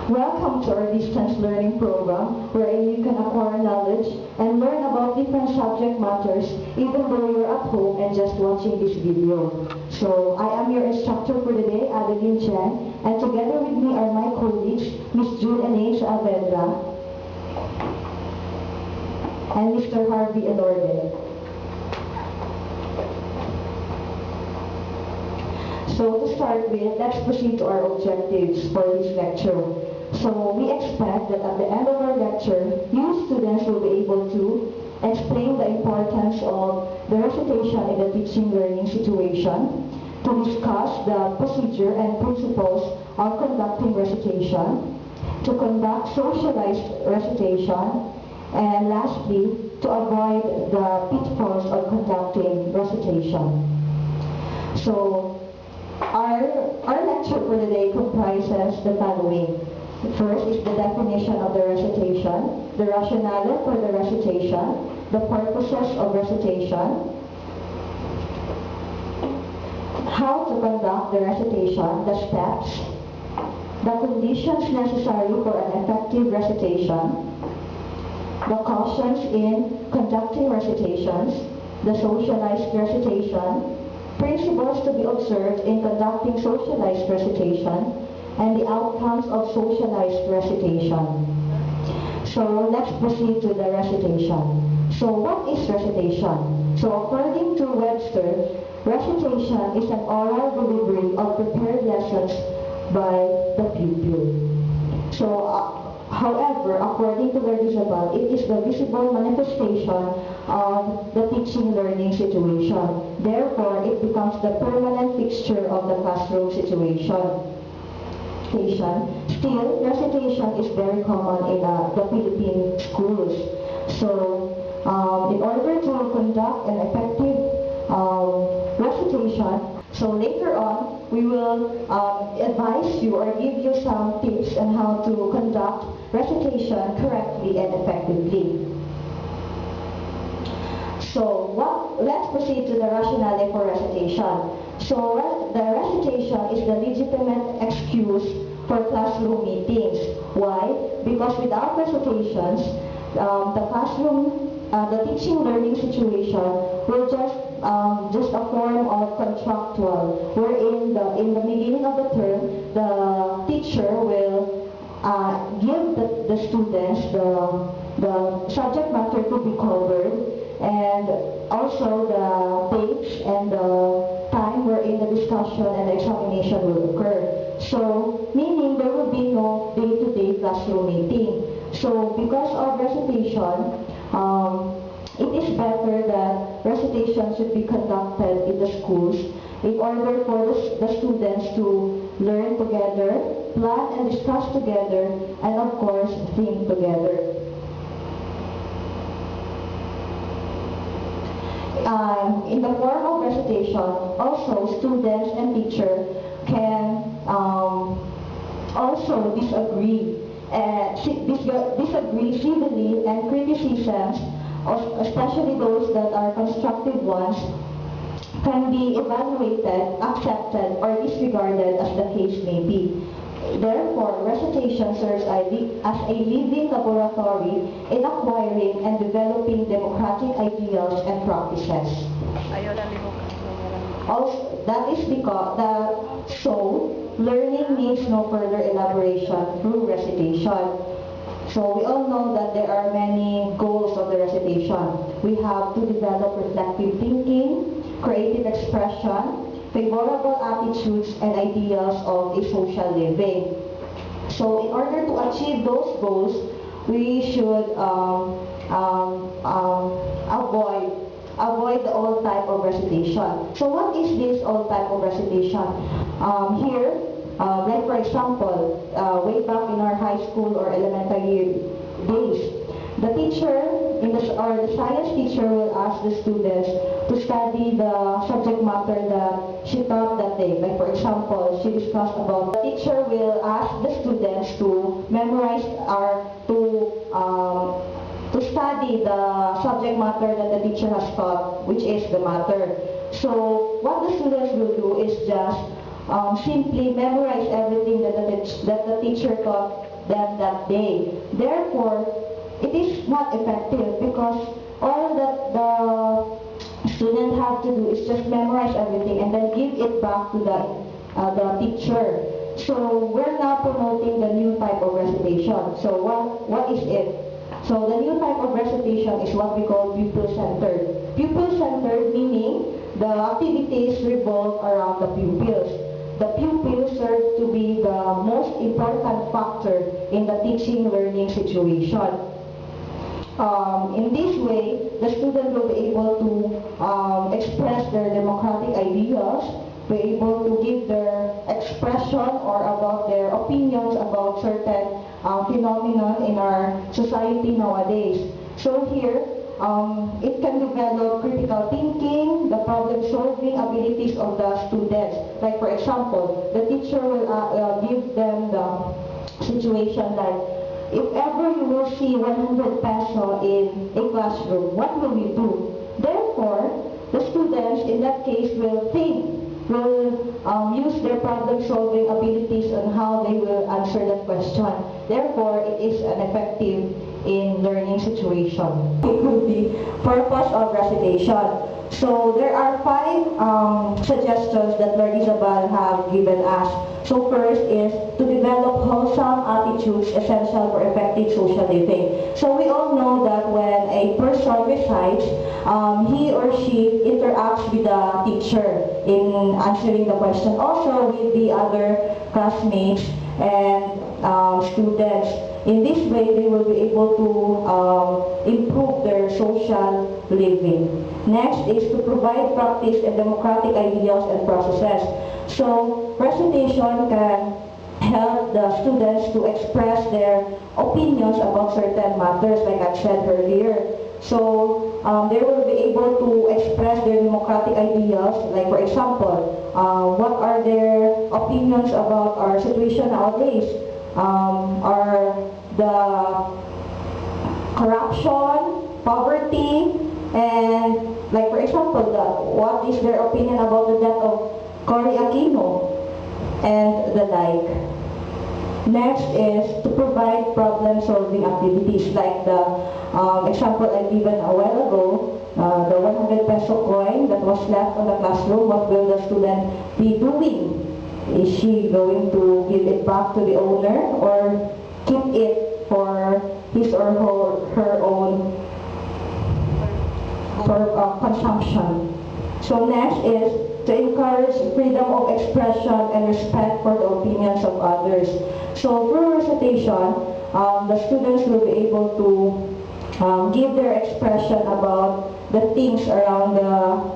Welcome to our distance learning program wherein you can acquire knowledge and learn about different subject matters even though you're at home and just watching this video. So I am your instructor for today, Adeline Chen, and together with me are my colleagues, Ms. June and H. Avedra and Mr. Harvey Elorde. So to start with, let's proceed to our objectives for this lecture. So we expect that at the end of our lecture, you students will be able to explain the importance of the recitation in the teaching learning situation, to discuss the procedure and principles of conducting recitation, to conduct socialized recitation, and lastly, to avoid the pitfalls of conducting recitation. So our lecture for today comprises the following. First is the definition of the recitation, the rationale for the recitation, the purposes of recitation, how to conduct the recitation, the steps, the conditions necessary for an effective recitation, the cautions in conducting recitations, the socialized recitation, principles to be observed in conducting socialized recitation, and the outcomes of socialized recitation. So let's proceed to the recitation. So what is recitation? So according to Webster, recitation is an oral delivery of prepared lessons by the pupil. So however, according to the visible, it is the visible manifestation of the teaching learning situation. Therefore, it becomes the permanent fixture of the classroom situation. Still, recitation is very common in the Philippine schools. So, in order to conduct an effective recitation, so later on, we will advise you or give you some tips on how to conduct recitation correctly and effectively. So, let's proceed to the rationale for recitation. So, the recitation is the legitimate excuse for classroom meetings. Why? Because without recitations, the classroom, the teaching learning situation will just a form of contractual, wherein in the beginning of the term, the teacher will give the students the subject matter to be covered, and also the dates and the time wherein the discussion and the examination will occur. So, meaning there will be no day-to-day classroom meeting. So, because of recitation, it is better that recitation should be conducted in the schools in order for the students to learn together, plan and discuss together, and of course, think together. In the form of recitation, also students and teacher can also disagree civilly, and criticisms, especially those that are constructive ones, can be evaluated, accepted, or disregarded as the case may be. Therefore, recitation serves as a living laboratory in acquiring and developing democratic ideals and practices. Also, that is because learning needs no further elaboration through recitation. So we all know that there are many goals of the recitation. We have to develop reflective thinking, creative expression, favorable attitudes and ideals of a social living. So in order to achieve those goals, we should avoid the old type of recitation. So what is this old type of recitation? Here, like for example, way back in our high school or elementary days, the teacher or the science teacher will ask the students to study the subject matter that she taught that day. Like for example, she discussed about, the teacher will ask the students to memorize or to study the subject matter that the teacher has taught, which is the matter. So what the students will do is just simply memorize everything that the teacher taught them that day. Therefore, it is not effective because all that the student have to do is just memorize everything and then give it back to the teacher. So we're now promoting the new type of recitation. So what is it? So the new type of recitation is what we call pupil-centered. Pupil-centered meaning the activities revolve around the pupils. The pupils serve to be the most important factor in the teaching-learning situation. In this way, the student will be able to express their democratic ideas, be able to give their expression or about their opinions about certain phenomenon in our society nowadays. So here, it can develop critical thinking, the problem-solving abilities of the students. Like for example, the teacher will give them the situation like, if ever you will see 100 peso in a classroom, what will you do? Therefore, the students in that case will use their problem-solving abilities on how they will answer that question. Therefore, it is an effective in learning situation. It could be purpose of recitation. So there are 5 suggestions that Lord Isabel have given us. So first is to develop wholesome attitudes essential for effective social living. So we all know that when a person recites, he or she interacts with the teacher in answering the question. Also with the other classmates and students. In this way, they will be able to improve their social living. Next is to provide practice and democratic ideas and processes. So, recitation can help the students to express their opinions about certain matters, like I said earlier. So, they will be able to express their democratic ideas, like for example, what are their opinions about our situation nowadays? Are the corruption, poverty, and like for example, what is their opinion about the death of Cory Aquino and the like. Next is to provide problem-solving activities like the example I given a while ago, the 100 peso coin that was left on the classroom. What will the student be doing? Is she going to give it back to the owner or keep it for his or her own consumption? So next is to encourage freedom of expression and respect for the opinions of others. So through recitation, the students will be able to give their expression about the things around our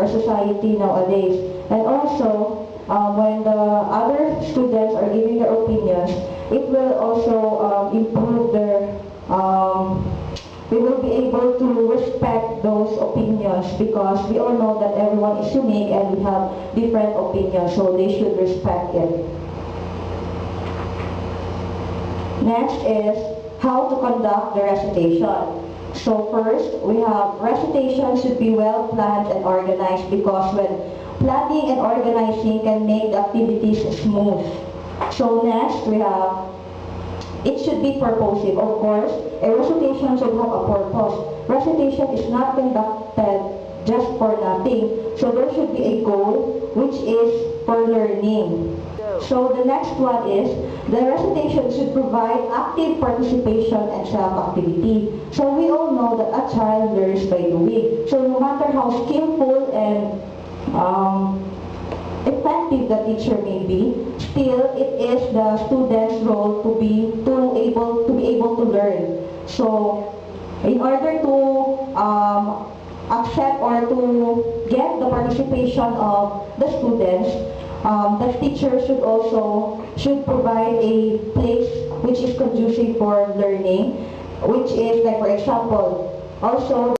society nowadays. And also, when the other students are giving their opinions, it will also improve their, we will be able to respect those opinions because we all know that everyone is unique and we have different opinions, so they should respect it. Next is how to conduct the recitation. So first, we have recitation should be well planned and organized because when planning and organizing can make the activities smooth. So next, we have it should be purposive. Of course, a recitation should have a purpose. Recitation is not conducted just for nothing. So there should be a goal, which is for learning. So the next one is, the recitation should provide active participation and self-activity. So we all know that a child learns by doing. So no matter how skillful and effective the teacher may be, still it is the student's role to be able to learn. So in order to accept or to get the participation of the students, the teacher should provide a place which is conducive for learning, which is like for example also